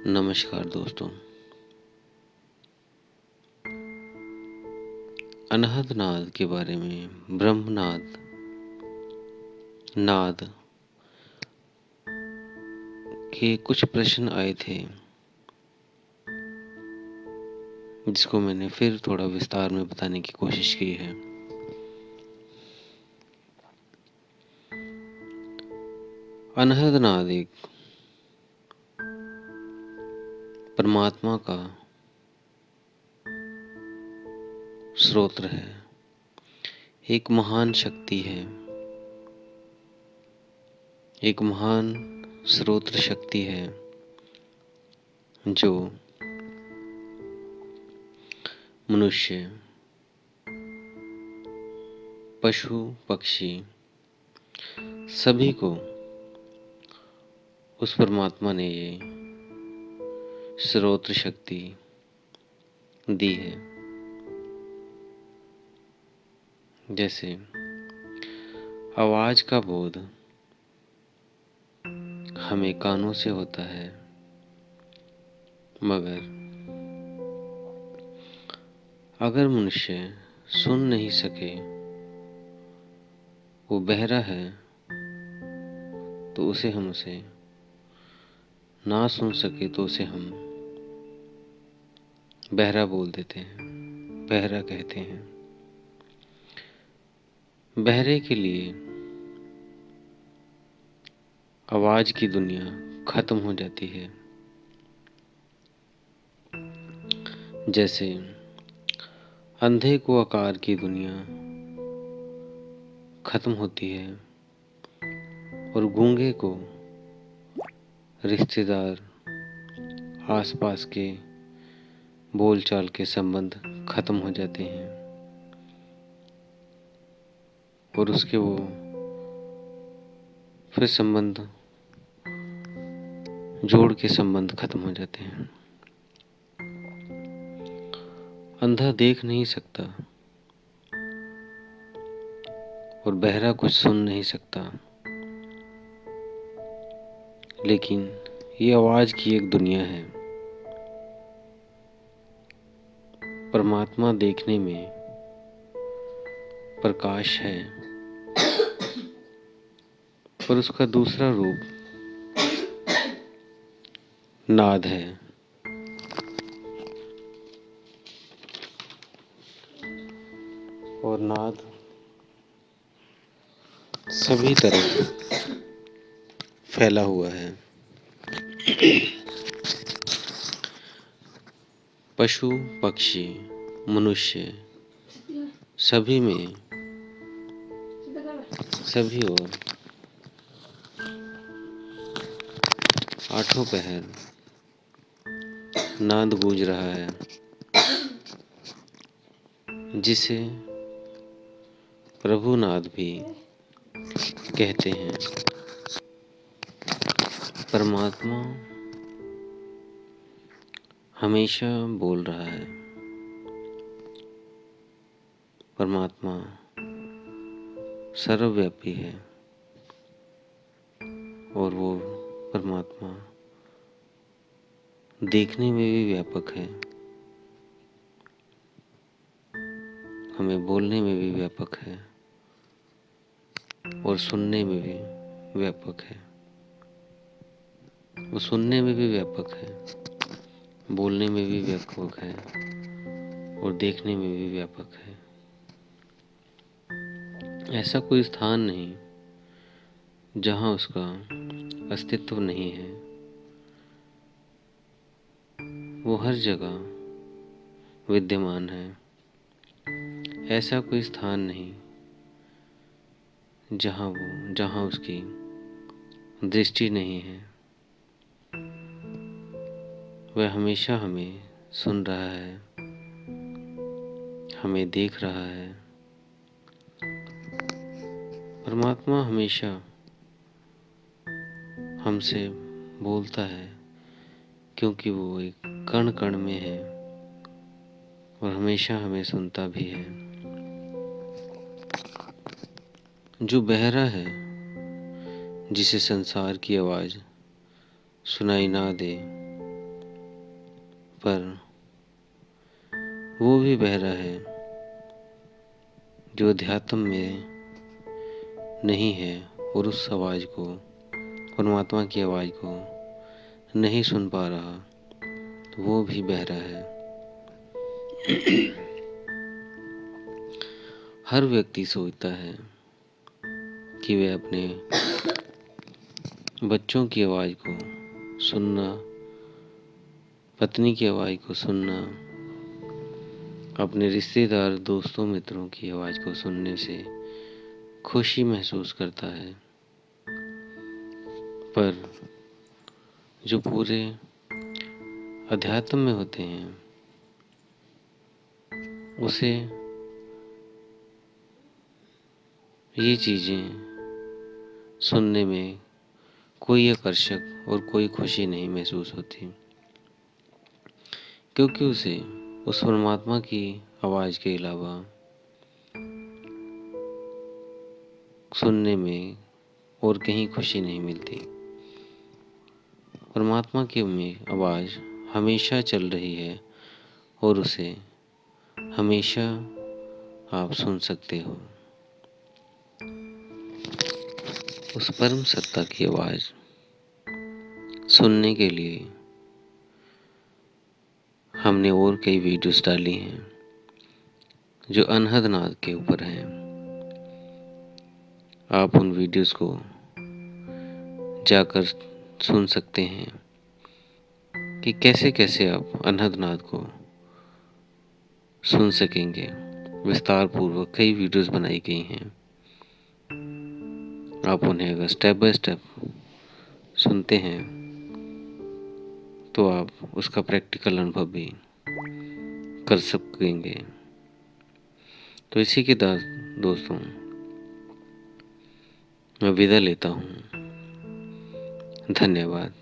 नमस्कार दोस्तों। अनहद नाद के बारे में, ब्रह्मनाद नाद के कुछ प्रश्न आए थे, जिसको मैंने फिर थोड़ा विस्तार में बताने की कोशिश की है। अनहद नाद एक परमात्मा का स्रोत्र है, एक महान शक्ति है, एक महान स्रोत्र शक्ति है जो मनुष्य, पशु, पक्षी सभी को उस परमात्मा ने ये स्रोत्र शक्ति दी है। जैसे आवाज का बोध हमें कानों से होता है, मगर अगर मनुष्य सुन नहीं सके, वो बहरा है, तो उसे ना सुन सके तो उसे हम बहरा बोल देते हैं, बहरा कहते हैं। बहरे के लिए आवाज की दुनिया खत्म हो जाती है। जैसे अंधे को आकार की दुनिया खत्म होती है और गूंगे को रिश्तेदार, आसपास के बोलचाल के संबंध खत्म हो जाते हैं और उसके वो फिर संबंध, जोड़ के संबंध खत्म हो जाते हैं। अंधा देख नहीं सकता और बहरा कुछ सुन नहीं सकता, लेकिन ये आवाज की एक दुनिया है। परमात्मा देखने में प्रकाश है, पर उसका दूसरा रूप नाद है। और नाद सभी तरफ फैला हुआ है। पशु, पक्षी, मनुष्य सभी में, सभी ओर आठों पहर नाद गूंज रहा है, जिसे प्रभु नाद भी कहते हैं। परमात्मा हमेशा बोल रहा है। परमात्मा सर्वव्यापी है और वो परमात्मा देखने में भी व्यापक है, हमें बोलने में भी व्यापक है और सुनने में भी व्यापक है। वो सुनने में भी व्यापक है, बोलने में भी व्यापक है और देखने में भी व्यापक है। ऐसा कोई स्थान नहीं जहाँ उसका अस्तित्व नहीं है। वो हर जगह विद्यमान है। ऐसा कोई स्थान नहीं जहाँ उसकी दृष्टि नहीं है। वह हमेशा हमें सुन रहा है, हमें देख रहा है। परमात्मा हमेशा हमसे बोलता है, क्योंकि वो एक कण कण में है और हमेशा हमें सुनता भी है। जो बहरा है, जिसे संसार की आवाज सुनाई ना दे, पर वो भी बहरा है जो अध्यात्म में नहीं है और उस आवाज़ को, परमात्मा की आवाज़ को नहीं सुन पा रहा, तो वो भी बहरा है। हर व्यक्ति सोचता है कि वह अपने बच्चों की आवाज़ को सुनना, पत्नी की आवाज़ को सुनना, अपने रिश्तेदार, दोस्तों, मित्रों की आवाज़ को सुनने से खुशी महसूस करता है। पर जो पूरे अध्यात्म में होते हैं, उसे ये चीज़ें सुनने में कोई आकर्षक और कोई खुशी नहीं महसूस होती, क्योंकि उसे उस परमात्मा की आवाज़ के अलावा सुनने में और कहीं खुशी नहीं मिलती। परमात्मा की में आवाज़ हमेशा चल रही है और उसे हमेशा आप सुन सकते हो। उस परम सत्ता की आवाज़ सुनने के लिए हमने और कई वीडियोस डाली हैं जो अनहद नाद के ऊपर हैं। आप उन वीडियोस को जाकर सुन सकते हैं कि कैसे कैसे आप अनहद नाद को सुन सकेंगे। विस्तार पूर्वक कई वीडियोस बनाई गई हैं। आप उन्हें अगर स्टेप बाय स्टेप सुनते हैं तो आप उसका प्रैक्टिकल अनुभव भी कर सकेंगे। तो इसी के साथ दोस्तों मैं विदा लेता हूँ। धन्यवाद।